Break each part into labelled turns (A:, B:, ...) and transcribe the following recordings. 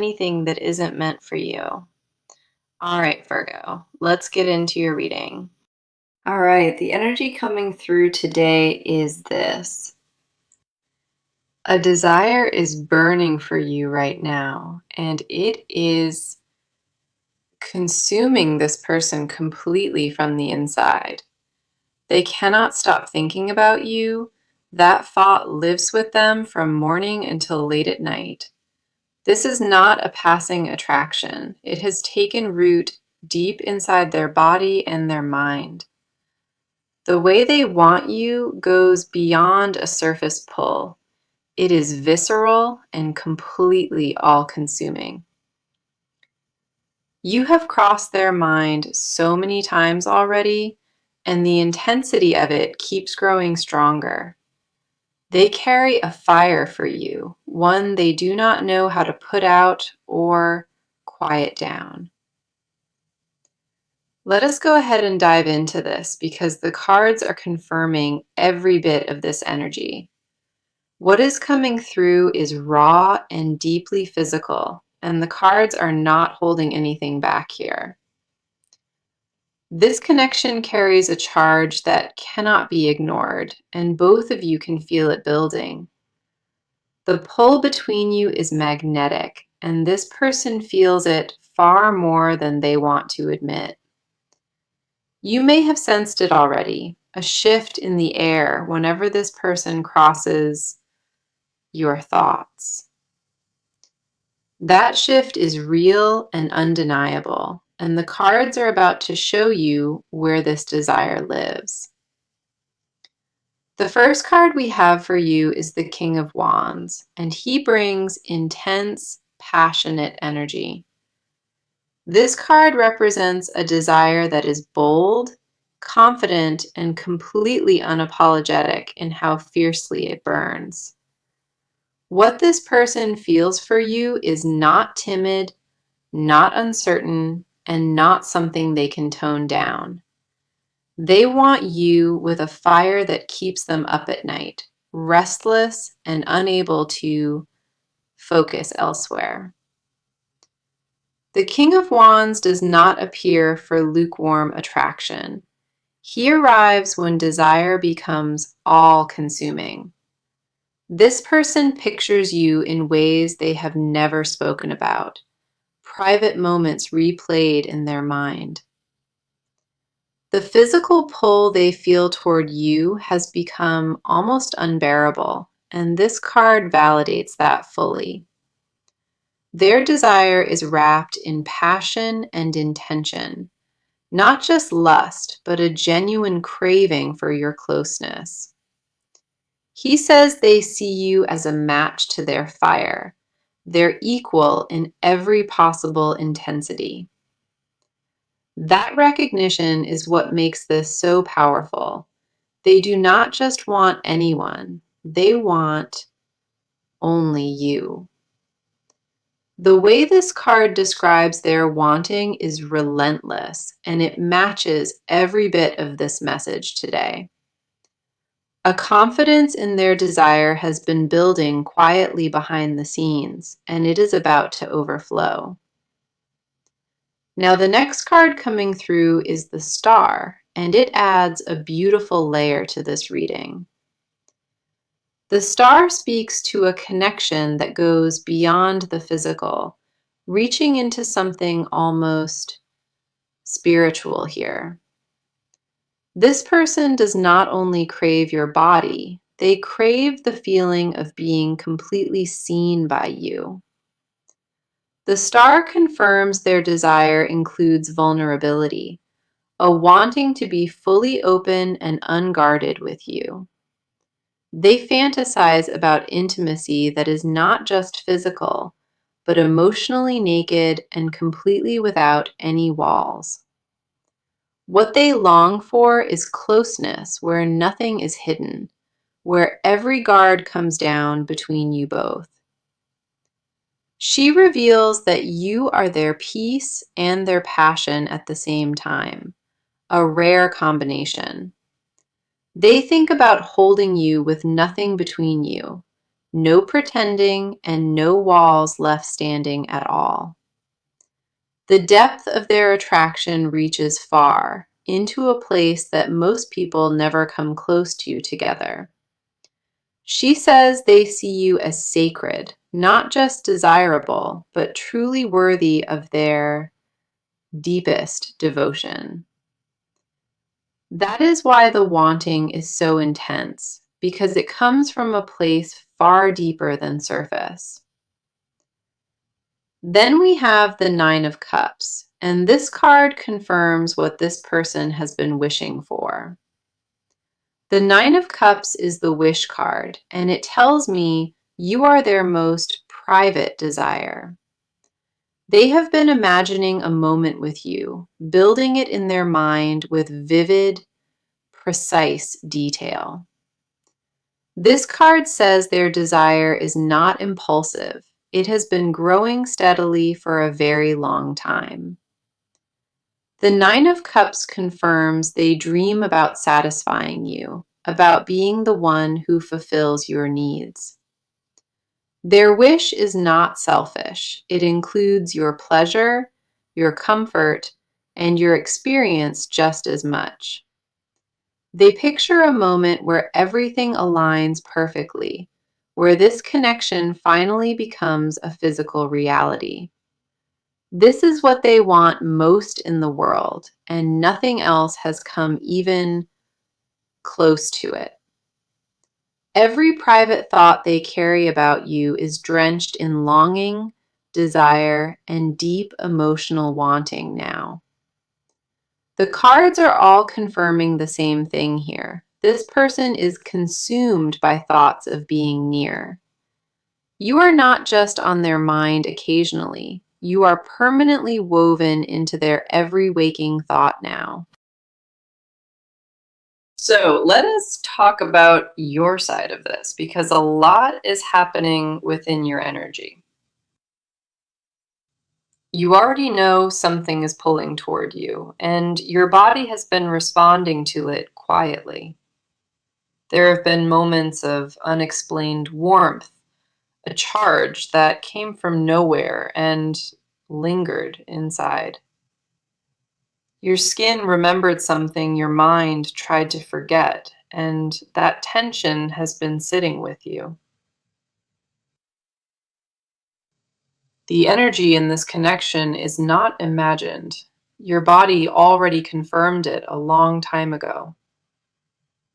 A: anything that isn't meant for you. All right, Virgo, let's get into your reading. All right, the energy coming through today is this. A desire is burning for you right now, and it is consuming this person completely from the inside. They cannot stop thinking about you. That thought lives with them from morning until late at night. This is not a passing attraction. It has taken root deep inside their body and their mind. The way they want you goes beyond a surface pull. It is visceral and completely all-consuming. You have crossed their mind so many times already, and the intensity of it keeps growing stronger. They carry a fire for you, one they do not know how to put out or quiet down. Let us go ahead and dive into this because the cards are confirming every bit of this energy. What is coming through is raw and deeply physical, and the cards are not holding anything back here. This connection carries a charge that cannot be ignored, and both of you can feel it building. The pull between you is magnetic, and this person feels it far more than they want to admit. You may have sensed it already, a shift in the air whenever this person crosses your thoughts. That shift is real and undeniable, and the cards are about to show you where this desire lives. The first card we have for you is the King of Wands, and he brings intense, passionate energy. This card represents a desire that is bold, confident, and completely unapologetic in how fiercely it burns. What this person feels for you is not timid, not uncertain, and not something they can tone down. They want you with a fire that keeps them up at night, restless and unable to focus elsewhere. The King of Wands does not appear for lukewarm attraction. He arrives when desire becomes all-consuming. This person pictures you in ways they have never spoken about, private moments replayed in their mind. The physical pull they feel toward you has become almost unbearable, and this card validates that fully. Their desire is wrapped in passion and intention, not just lust, but a genuine craving for your closeness. He says they see you as a match to their fire, their equal in every possible intensity. That recognition is what makes this so powerful. They do not just want anyone, they want only you. The way this card describes their wanting is relentless, and it matches every bit of this message today. A confidence in their desire has been building quietly behind the scenes, and it is about to overflow. Now, the next card coming through is the Star, and it adds a beautiful layer to this reading. The Star speaks to a connection that goes beyond the physical, reaching into something almost spiritual here. This person does not only crave your body, they crave the feeling of being completely seen by you. The Star confirms their desire includes vulnerability, a wanting to be fully open and unguarded with you. They fantasize about intimacy that is not just physical, but emotionally naked and completely without any walls. What they long for is closeness where nothing is hidden, where every guard comes down between you both. She reveals that you are their peace and their passion at the same time, a rare combination. They think about holding you with nothing between you, No pretending and no walls left standing at all. The depth of their attraction reaches far, into a place that most people never come close to together. She says they see you as sacred, not just desirable, but truly worthy of their deepest devotion. That is why the wanting is so intense, because it comes from a place far deeper than surface. Then we have the Nine of Cups, and this card confirms what this person has been wishing for. The Nine of Cups is the wish card, and it tells me you are their most private desire. They have been imagining a moment with you, building it in their mind with vivid, precise detail. This card says their desire is not impulsive. It has been growing steadily for a very long time. The Nine of Cups confirms they dream about satisfying you, about being the one who fulfills your needs. Their wish is not selfish. It includes your pleasure, your comfort, and your experience just as much. They picture a moment where everything aligns perfectly, where this connection finally becomes a physical reality. This is what they want most in the world, and nothing else has come even close to it. Every private thought they carry about you is drenched in longing, desire, and deep emotional wanting now. The cards are all confirming the same thing here. This person is consumed by thoughts of being near. You are not just on their mind occasionally. You are permanently woven into their every waking thought now. So let us talk about your side of this because a lot is happening within your energy. You already know something is pulling toward you, and your body has been responding to it quietly. There have been moments of unexplained warmth, a charge that came from nowhere and lingered inside. Your skin remembered something your mind tried to forget, and that tension has been sitting with you. The energy in this connection is not imagined. Your body already confirmed it a long time ago.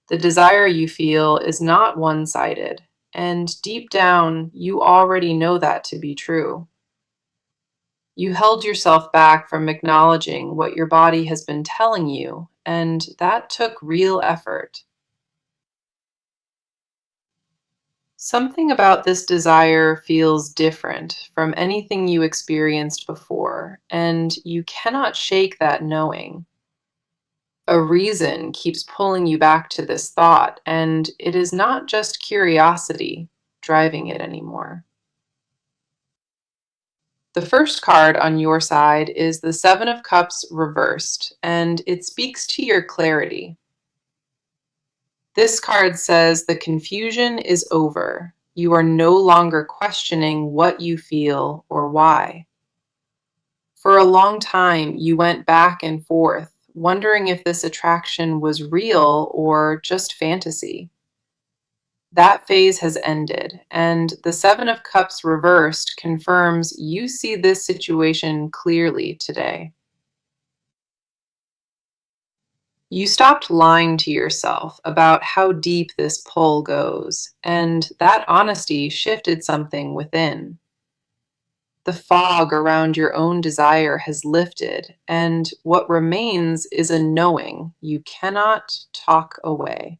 A: The desire you feel is not one-sided, and deep down, you already know that to be true. You held yourself back from acknowledging what your body has been telling you, and that took real effort. Something about this desire feels different from anything you experienced before, and you cannot shake that knowing. A reason keeps pulling you back to this thought, and it is not just curiosity driving it anymore. The first card on your side is the Seven of Cups reversed, and it speaks to your clarity. This card says the confusion is over. You are no longer questioning what you feel or why. For a long time, you went back and forth, wondering if this attraction was real or just fantasy. That phase has ended, and the Seven of Cups reversed confirms you see this situation clearly today. You stopped lying to yourself about how deep this pull goes, and that honesty shifted something within. The fog around your own desire has lifted, and what remains is a knowing you cannot talk away.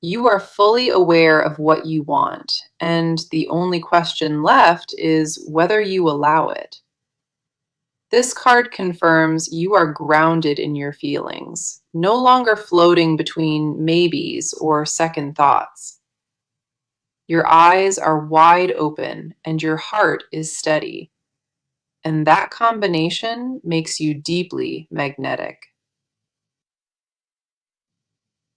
A: You are fully aware of what you want, and the only question left is whether you allow it. This card confirms you are grounded in your feelings, no longer floating between maybes or second thoughts. Your eyes are wide open and your heart is steady, and that combination makes you deeply magnetic.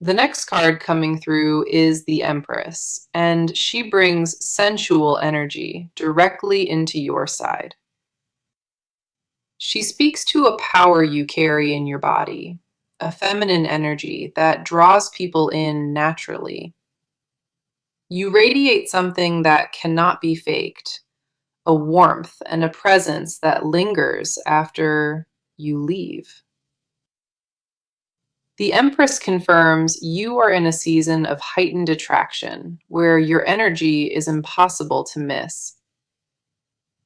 A: The next card coming through is the Empress, and she brings sensual energy directly into your side. She speaks to a power you carry in your body, a feminine energy that draws people in naturally. You radiate something that cannot be faked, a warmth and a presence that lingers after you leave. The Empress confirms you are in a season of heightened attraction where your energy is impossible to miss.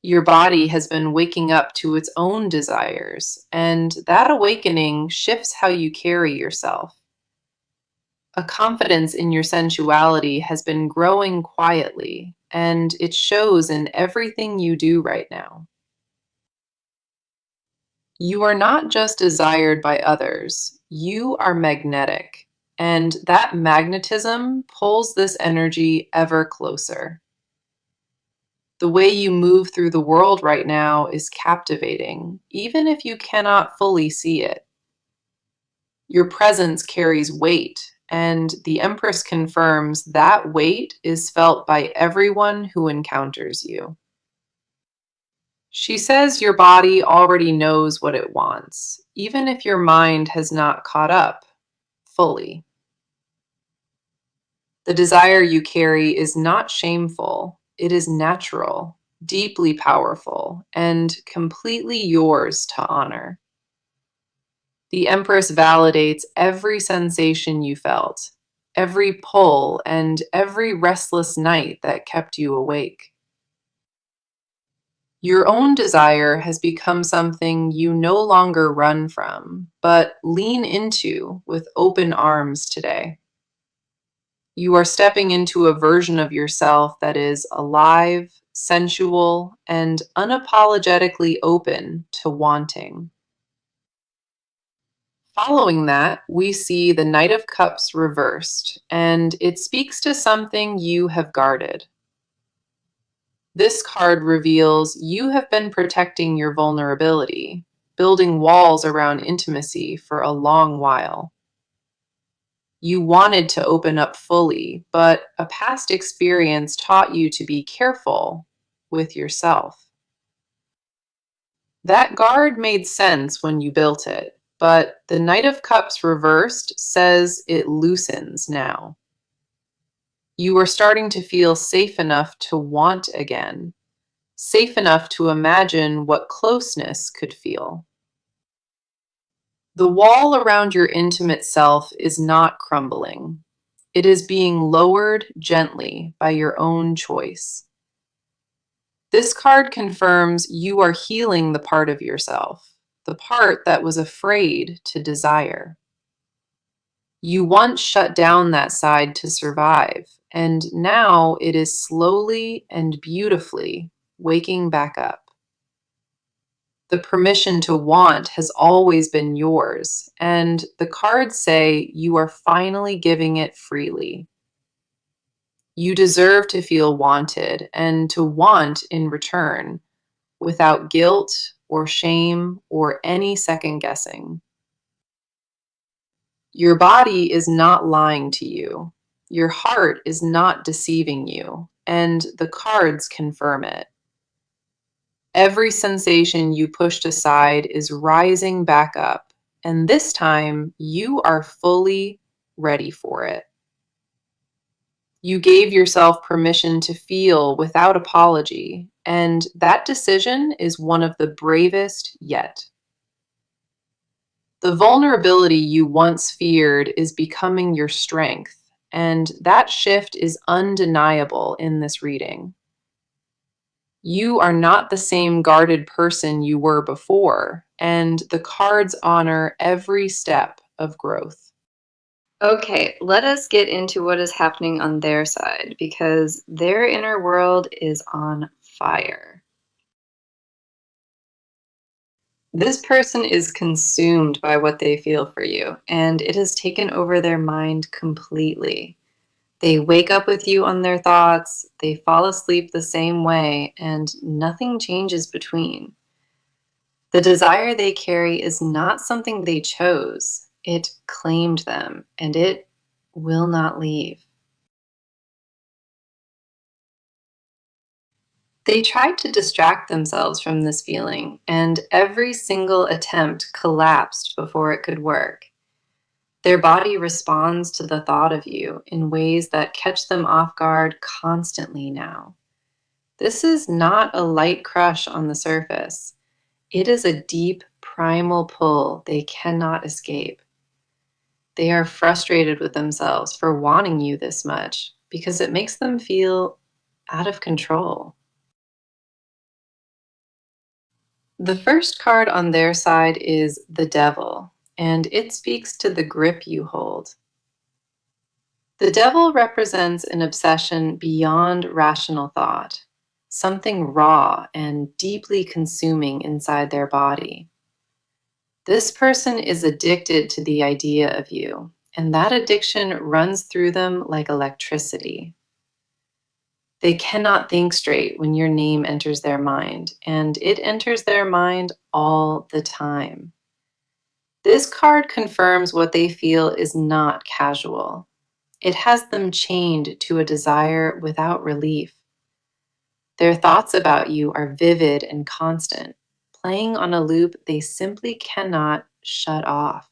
A: Your body has been waking up to its own desires, and that awakening shifts how you carry yourself. A confidence in your sensuality has been growing quietly, and it shows in everything you do right now. You are not just desired by others, you are magnetic, and that magnetism pulls this energy ever closer. The way you move through the world right now is captivating, even if you cannot fully see it. Your presence carries weight, and the Empress confirms that weight is felt by everyone who encounters you. She says your body already knows what it wants, even if your mind has not caught up fully. The desire you carry is not shameful, it is natural, deeply powerful, and completely yours to honor. The Empress validates every sensation you felt, every pull, and every restless night that kept you awake. Your own desire has become something you no longer run from, but lean into with open arms today. You are stepping into a version of yourself that is alive, sensual, and unapologetically open to wanting. Following that, we see the Knight of Cups reversed, and it speaks to something you have guarded. This card reveals you have been protecting your vulnerability, building walls around intimacy for a long while. You wanted to open up fully, but a past experience taught you to be careful with yourself. That guard made sense when you built it, but the Knight of Cups reversed says it loosens now. You are starting to feel safe enough to want again, safe enough to imagine what closeness could feel. The wall around your intimate self is not crumbling. It is being lowered gently by your own choice. This card confirms you are healing the part of yourself, the part that was afraid to desire. You once shut down that side to survive, and now it is slowly and beautifully waking back up. The permission to want has always been yours, and the cards say you are finally giving it freely. You deserve to feel wanted and to want in return without guilt or shame or any second guessing. Your body is not lying to you. Your heart is not deceiving you, and the cards confirm it. Every sensation you pushed aside is rising back up, and this time you are fully ready for it. You gave yourself permission to feel without apology, and that decision is one of the bravest yet. The vulnerability you once feared is becoming your strength, and that shift is undeniable in this reading. You are not the same guarded person you were before, and the cards honor every step of growth. Okay, let us get into what is happening on their side because their inner world is on fire. This person is consumed by what they feel for you, and it has taken over their mind completely. They wake up with you on their thoughts, they fall asleep the same way, and nothing changes between. The desire they carry is not something they chose. It claimed them, and it will not leave. They tried to distract themselves from this feeling, and every single attempt collapsed before it could work. Their body responds to the thought of you in ways that catch them off guard constantly now. This is not a light crush on the surface. It is a deep, primal pull they cannot escape. They are frustrated with themselves for wanting you this much because it makes them feel out of control. The first card on their side is the Devil, and it speaks to the grip you hold. The Devil represents an obsession beyond rational thought, something raw and deeply consuming inside their body. This person is addicted to the idea of you, and that addiction runs through them like electricity. They cannot think straight when your name enters their mind, and it enters their mind all the time. This card confirms what they feel is not casual. It has them chained to a desire without relief. Their thoughts about you are vivid and constant, playing on a loop they simply cannot shut off.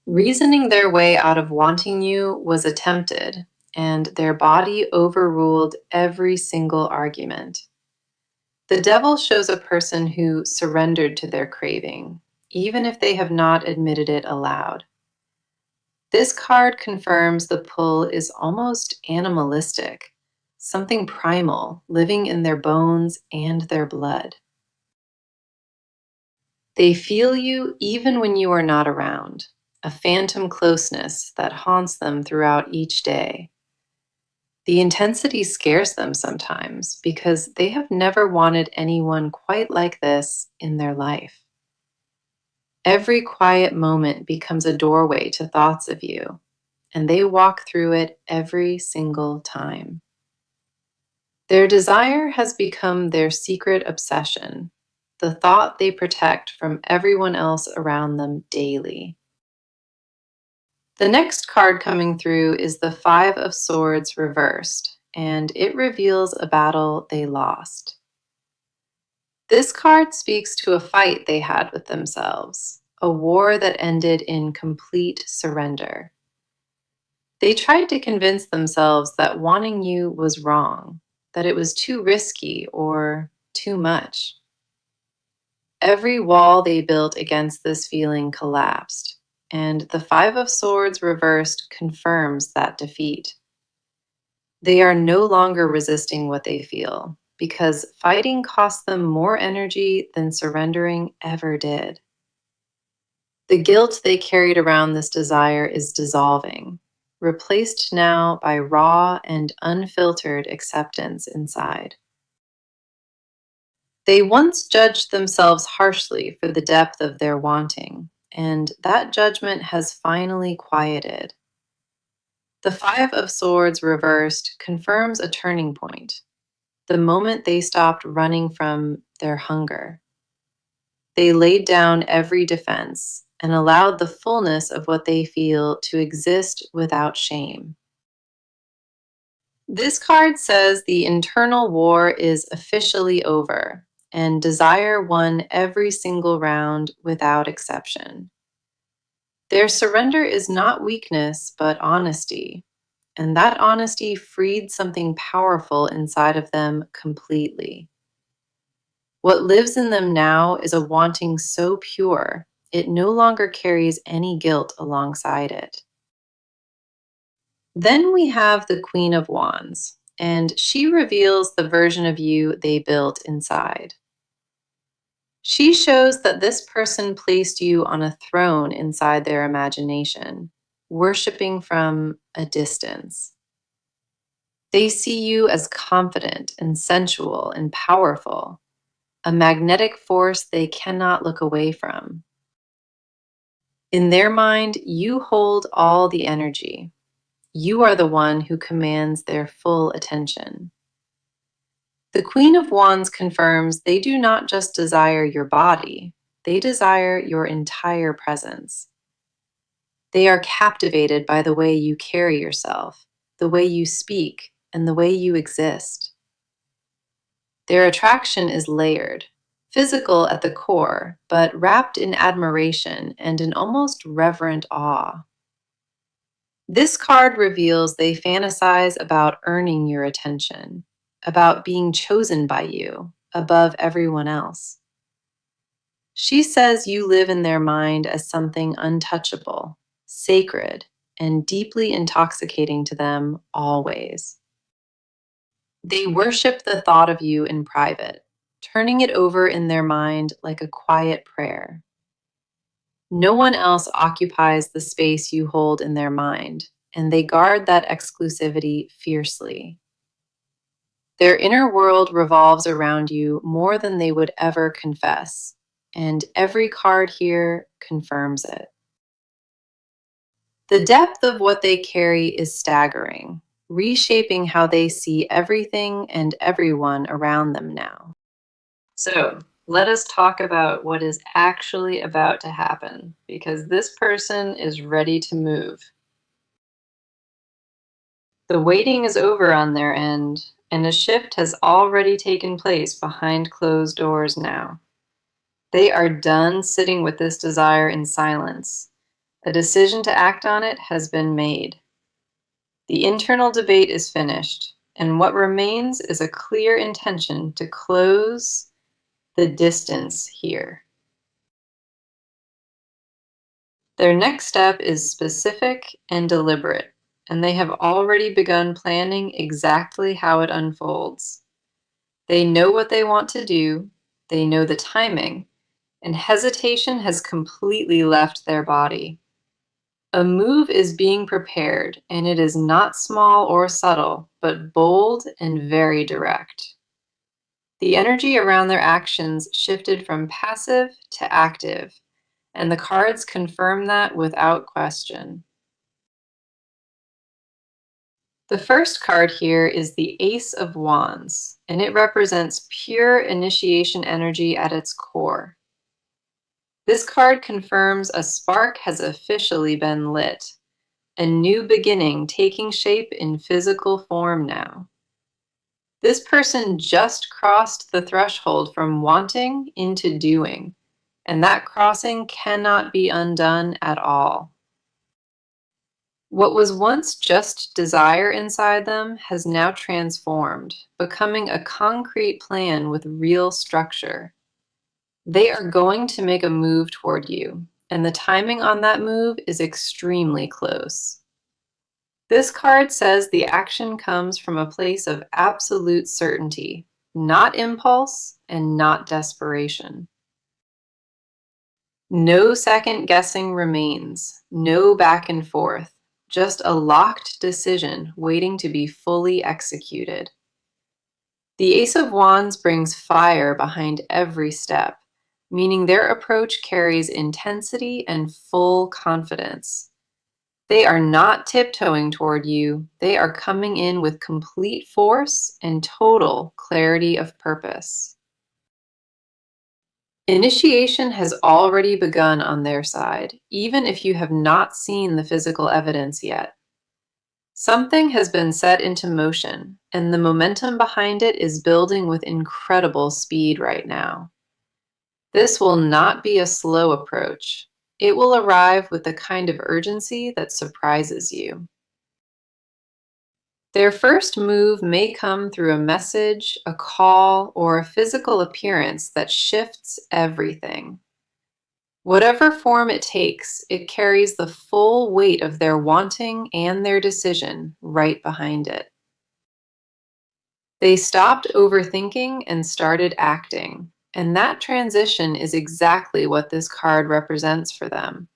A: Reasoning their way out of wanting you was attempted, and their body overruled every single argument. The Devil shows a person who surrendered to their craving, even if they have not admitted it aloud. This card confirms the pull is almost animalistic, something primal living in their bones and their blood. They feel you even when you are not around, a phantom closeness that haunts them throughout each day. The intensity scares them sometimes because they have never wanted anyone quite like this in their life. Every quiet moment becomes a doorway to thoughts of you, and they walk through it every single time. Their desire has become their secret obsession, the thought they protect from everyone else around them daily. The next card coming through is the Five of Swords reversed, and it reveals a battle they lost. This card speaks to a fight they had with themselves, a war that ended in complete surrender. They tried to convince themselves that wanting you was wrong, that it was too risky or too much. Every wall they built against this feeling collapsed, and the Five of Swords reversed confirms that defeat. They are no longer resisting what they feel, because fighting cost them more energy than surrendering ever did. The guilt they carried around this desire is dissolving, replaced now by raw and unfiltered acceptance inside. They once judged themselves harshly for the depth of their wanting, and that judgment has finally quieted. The Five of Swords reversed confirms a turning point, the moment they stopped running from their hunger. They laid down every defense and allowed the fullness of what they feel to exist without shame. This card says the internal war is officially over, and desire won every single round without exception. Their surrender is not weakness, but honesty, and that honesty freed something powerful inside of them completely. What lives in them now is a wanting so pure, it no longer carries any guilt alongside it. Then we have the Queen of Wands, and she reveals the version of you they built inside. She shows that this person placed you on a throne inside their imagination, worshiping from a distance. They see you as confident and sensual and powerful, a magnetic force they cannot look away from. In their mind, you hold all the energy. You are the one who commands their full attention. The Queen of Wands confirms they do not just desire your body, they desire your entire presence. They are captivated by the way you carry yourself, the way you speak, and the way you exist. Their attraction is layered, physical at the core, but wrapped in admiration and an almost reverent awe. This card reveals they fantasize about earning your attention, about being chosen by you above everyone else. She says you live in their mind as something untouchable, sacred, and deeply intoxicating to them always. They worship the thought of you in private, turning it over in their mind like a quiet prayer. No one else occupies the space you hold in their mind, and they guard that exclusivity fiercely. Their inner world revolves around you more than they would ever confess, and every card here confirms it. The depth of what they carry is staggering, reshaping how they see everything and everyone around them now. So, let us talk about what is actually about to happen, because this person is ready to move. The waiting is over on their end, and a shift has already taken place behind closed doors now. They are done sitting with this desire in silence. A decision to act on it has been made. The internal debate is finished, and what remains is a clear intention to close the distance here. Their next step is specific and deliberate, and they have already begun planning exactly how it unfolds. They know what they want to do, they know the timing, and hesitation has completely left their body. A move is being prepared, and it is not small or subtle, but bold and very direct. The energy around their actions shifted from passive to active, and the cards confirm that without question. The first card here is the Ace of Wands, and it represents pure initiation energy at its core. This card confirms a spark has officially been lit, a new beginning taking shape in physical form now. This person just crossed the threshold from wanting into doing, and that crossing cannot be undone at all. What was once just desire inside them has now transformed, becoming a concrete plan with real structure. They are going to make a move toward you, and the timing on that move is extremely close. This card says the action comes from a place of absolute certainty, not impulse and not desperation. No second guessing remains, no back and forth, just a locked decision waiting to be fully executed. The Ace of Wands brings fire behind every step, meaning their approach carries intensity and full confidence. They are not tiptoeing toward you, they are coming in with complete force and total clarity of purpose. Initiation has already begun on their side, even if you have not seen the physical evidence yet. Something has been set into motion, and the momentum behind it is building with incredible speed right now. This will not be a slow approach. It will arrive with the kind of urgency that surprises you. Their first move may come through a message, a call, or a physical appearance that shifts everything. Whatever form it takes, it carries the full weight of their wanting and their decision right behind it. They stopped overthinking and started acting, and that transition is exactly what this card represents for them.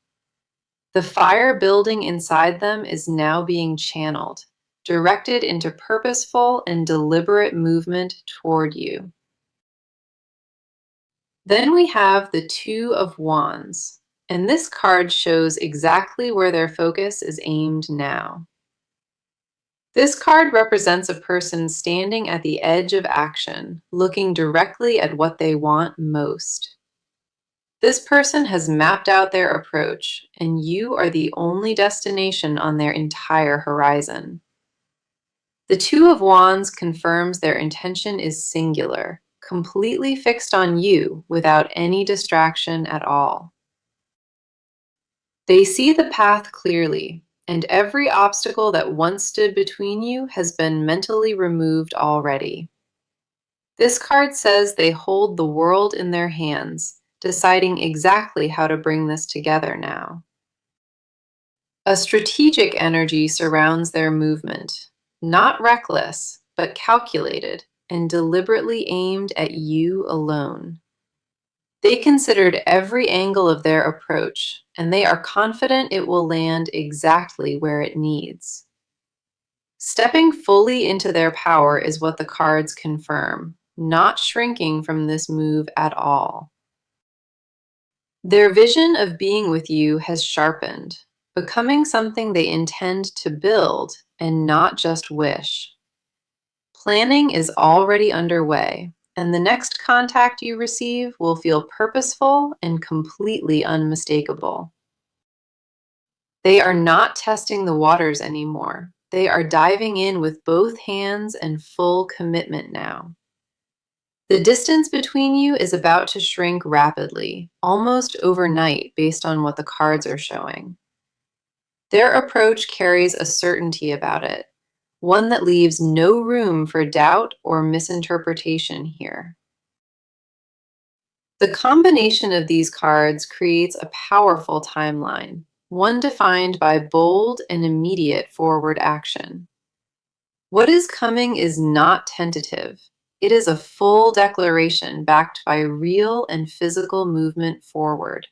A: The fire building inside them is now being channeled, directed into purposeful and deliberate movement toward you. Then we have the Two of Wands, and this card shows exactly where their focus is aimed now. This card represents a person standing at the edge of action, looking directly at what they want most. This person has mapped out their approach, and you are the only destination on their entire horizon. The Two of Wands confirms their intention is singular, completely fixed on you without any distraction at all. They see the path clearly, and every obstacle that once stood between you has been mentally removed already. This card says they hold the world in their hands, deciding exactly how to bring this together now. A strategic energy surrounds their movement, not reckless, but calculated and deliberately aimed at you alone. They considered every angle of their approach, and they are confident it will land exactly where it needs. Stepping fully into their power is what the cards confirm, not shrinking from this move at all. Their vision of being with you has sharpened, becoming something they intend to build and not just wish. Planning is already underway, and the next contact you receive will feel purposeful and completely unmistakable. They are not testing the waters anymore. They are diving in with both hands and full commitment now. The distance between you is about to shrink rapidly, almost overnight based on what the cards are showing. Their approach carries a certainty about it, one that leaves no room for doubt or misinterpretation here. The combination of these cards creates a powerful timeline, one defined by bold and immediate forward action. What is coming is not tentative. It is a full declaration backed by real and physical movement forward.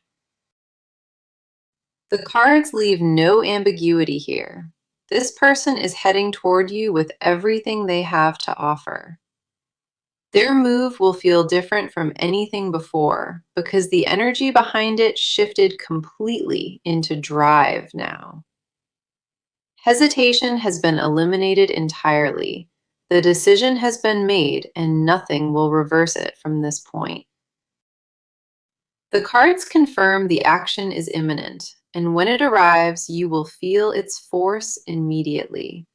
A: The cards leave no ambiguity here. This person is heading toward you with everything they have to offer. Their move will feel different from anything before because the energy behind it shifted completely into drive now. Hesitation has been eliminated entirely. The decision has been made, and nothing will reverse it from this point. The cards confirm the action is imminent, and when it arrives, you will feel its force immediately.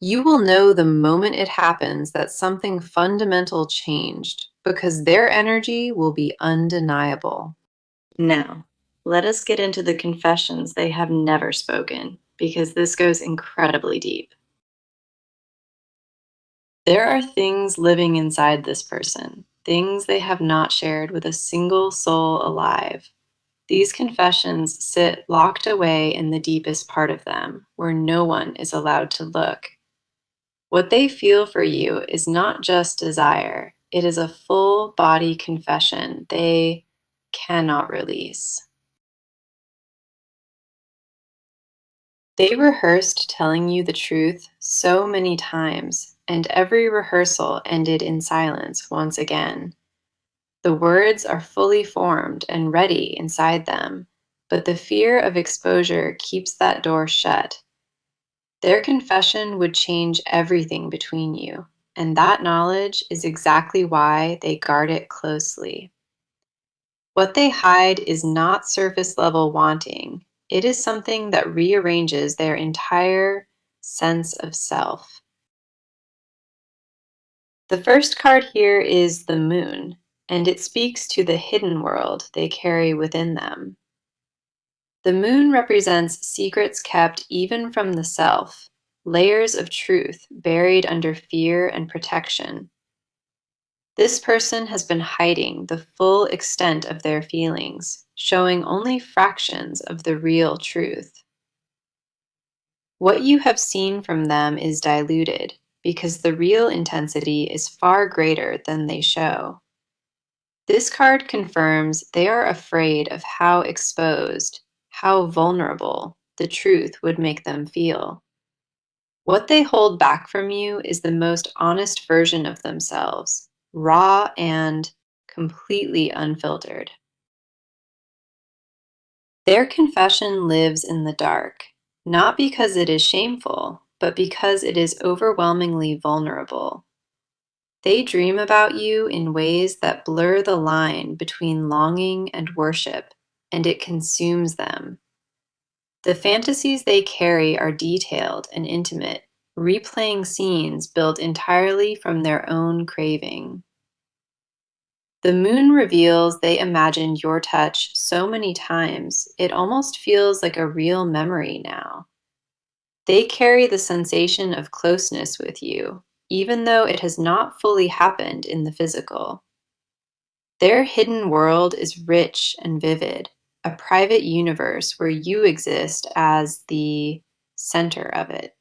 A: You will know the moment it happens that something fundamental changed, because their energy will be undeniable. Now, let us get into the confessions they have never spoken, because this goes incredibly deep. There are things living inside this person, things they have not shared with a single soul alive. These confessions sit locked away in the deepest part of them, where no one is allowed to look. What they feel for you is not just desire, it is a full body confession they cannot release. They rehearsed telling you the truth so many times, and every rehearsal ended in silence once again. The words are fully formed and ready inside them, but the fear of exposure keeps that door shut. Their confession would change everything between you, and that knowledge is exactly why they guard it closely. What they hide is not surface level wanting, it is something that rearranges their entire sense of self. The first card here is the Moon, and it speaks to the hidden world they carry within them. The moon represents secrets kept even from the self, layers of truth buried under fear and protection. This person has been hiding the full extent of their feelings, showing only fractions of the real truth. What you have seen from them is diluted because the real intensity is far greater than they show. This card confirms they are afraid of how exposed, how vulnerable the truth would make them feel. What they hold back from you is the most honest version of themselves, raw and completely unfiltered. Their confession lives in the dark, not because it is shameful, but because it is overwhelmingly vulnerable. They dream about you in ways that blur the line between longing and worship, and it consumes them. The fantasies they carry are detailed and intimate, replaying scenes built entirely from their own craving. The moon reveals they imagined your touch so many times, it almost feels like a real memory now. They carry the sensation of closeness with you, even though it has not fully happened in the physical. Their hidden world is rich and vivid, a private universe where you exist as the center of it.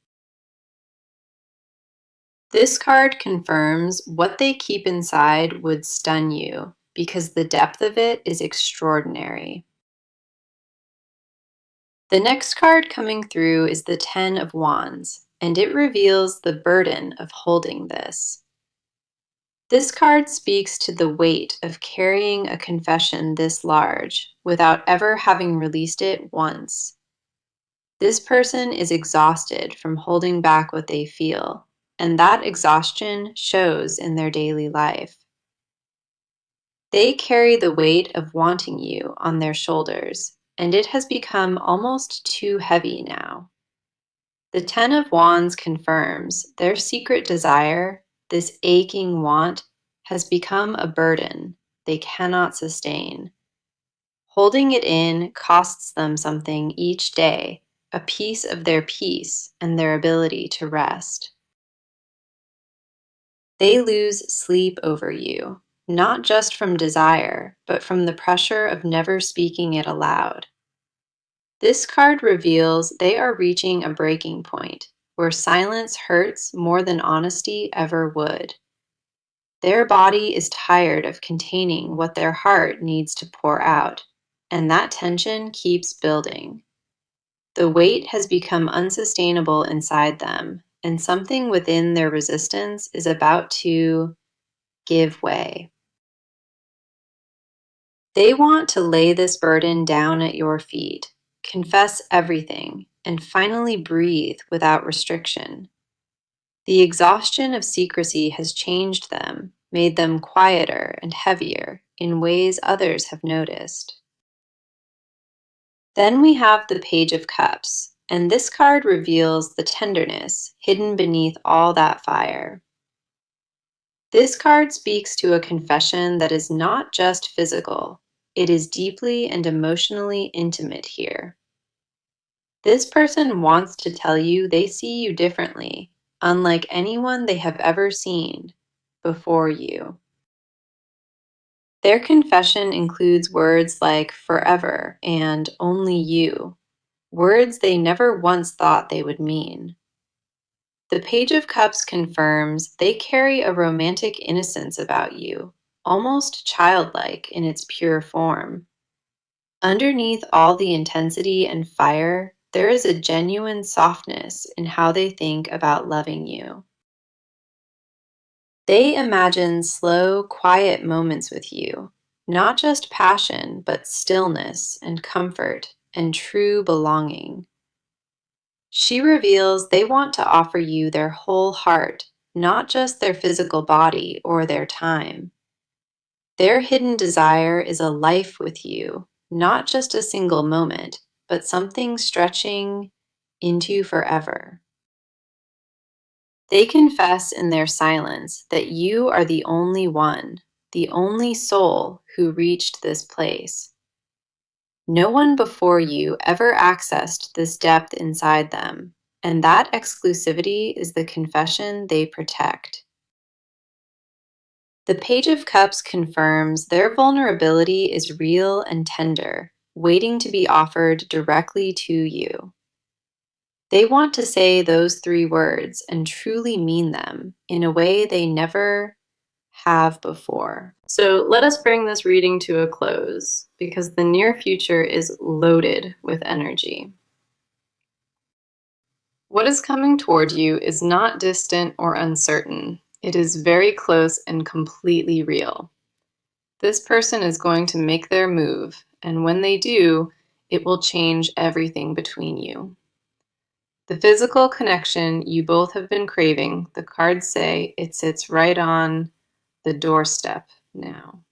A: This card confirms what they keep inside would stun you because the depth of it is extraordinary. The next card coming through is the Ten of Wands, and it reveals the burden of holding this. This card speaks to the weight of carrying a confession this large without ever having released it once. This person is exhausted from holding back what they feel, and that exhaustion shows in their daily life. They carry the weight of wanting you on their shoulders, and it has become almost too heavy now. The Ten of Wands confirms their secret desire, this aching want, has become a burden they cannot sustain. Holding it in costs them something each day, a piece of their peace and their ability to rest. They lose sleep over you, not just from desire, but from the pressure of never speaking it aloud. This card reveals they are reaching a breaking point where silence hurts more than honesty ever would. Their body is tired of containing what their heart needs to pour out, and that tension keeps building. The weight has become unsustainable inside them, and something within their resistance is about to give way. They want to lay this burden down at your feet, confess everything, and finally breathe without restriction. The exhaustion of secrecy has changed them, made them quieter and heavier in ways others have noticed. Then we have the Page of Cups, and this card reveals the tenderness hidden beneath all that fire. This card speaks to a confession that is not just physical, it is deeply and emotionally intimate here. This person wants to tell you they see you differently, unlike anyone they have ever seen before you. Their confession includes words like forever and only you, words they never once thought they would mean. The Page of Cups confirms they carry a romantic innocence about you, almost childlike in its pure form. Underneath all the intensity and fire, there is a genuine softness in how they think about loving you. They imagine slow, quiet moments with you, not just passion, but stillness and comfort and true belonging. She reveals they want to offer you their whole heart, not just their physical body or their time. Their hidden desire is a life with you, not just a single moment, but something stretching into forever. They confess in their silence that you are the only one, the only soul who reached this place. No one before you ever accessed this depth inside them, and that exclusivity is the confession they protect. The Page of Cups confirms their vulnerability is real and tender, waiting to be offered directly to you. They want to say those three words and truly mean them in a way they never have before. So let us bring this reading to a close because the near future is loaded with energy. What is coming toward you is not distant or uncertain. It is very close and completely real. This person is going to make their move, and when they do, it will change everything between you. The physical connection you both have been craving, the cards say it sits right on the doorstep now.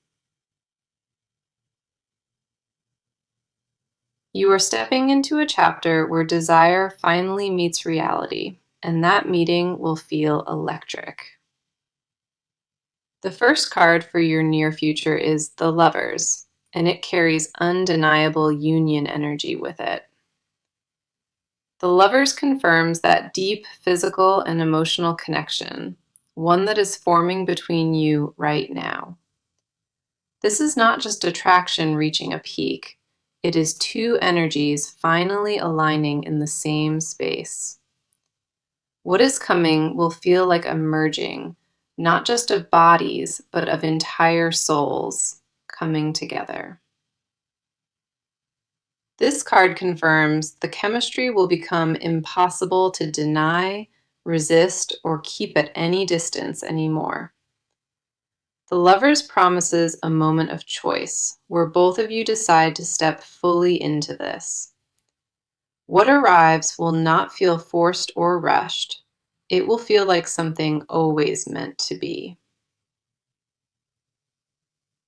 A: You are stepping into a chapter where desire finally meets reality, and that meeting will feel electric. The first card for your near future is the Lovers, and it carries undeniable union energy with it. The Lovers confirms that deep physical and emotional connection, one that is forming between you right now. This is not just attraction reaching a peak, it is two energies finally aligning in the same space. What is coming will feel like a merging, not just of bodies, but of entire souls coming together. This card confirms the chemistry will become impossible to deny, resist, or keep at any distance anymore. The Lovers promises a moment of choice, where both of you decide to step fully into this. What arrives will not feel forced or rushed. It will feel like something always meant to be.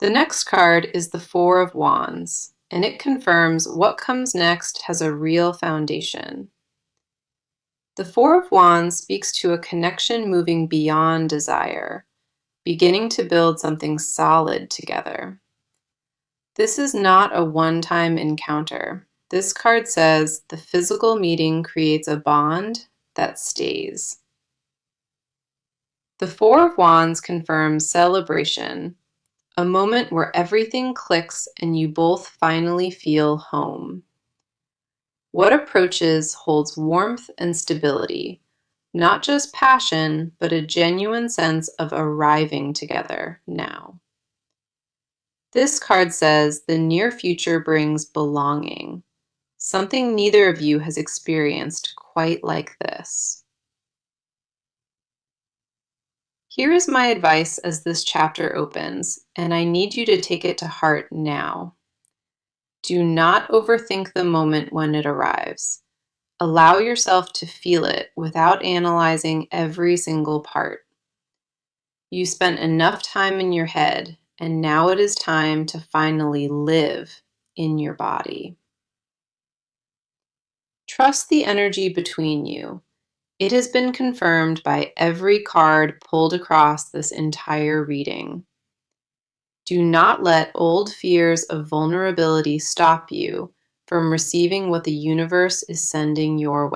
A: The next card is the Four of Wands, and it confirms what comes next has a real foundation. The Four of Wands speaks to a connection moving beyond desire, beginning to build something solid together. This is not a one-time encounter. This card says the physical meeting creates a bond that stays. The Four of Wands confirms celebration, a moment where everything clicks and you both finally feel home. What approaches holds warmth and stability, not just passion, but a genuine sense of arriving together now. This card says the near future brings belonging, something neither of you has experienced quite like this. Here is my advice as this chapter opens, and I need you to take it to heart now. Do not overthink the moment when it arrives. Allow yourself to feel it without analyzing every single part. You spent enough time in your head, and now it is time to finally live in your body. Trust the energy between you. It has been confirmed by every card pulled across this entire reading. Do not let old fears of vulnerability stop you from receiving what the universe is sending your way.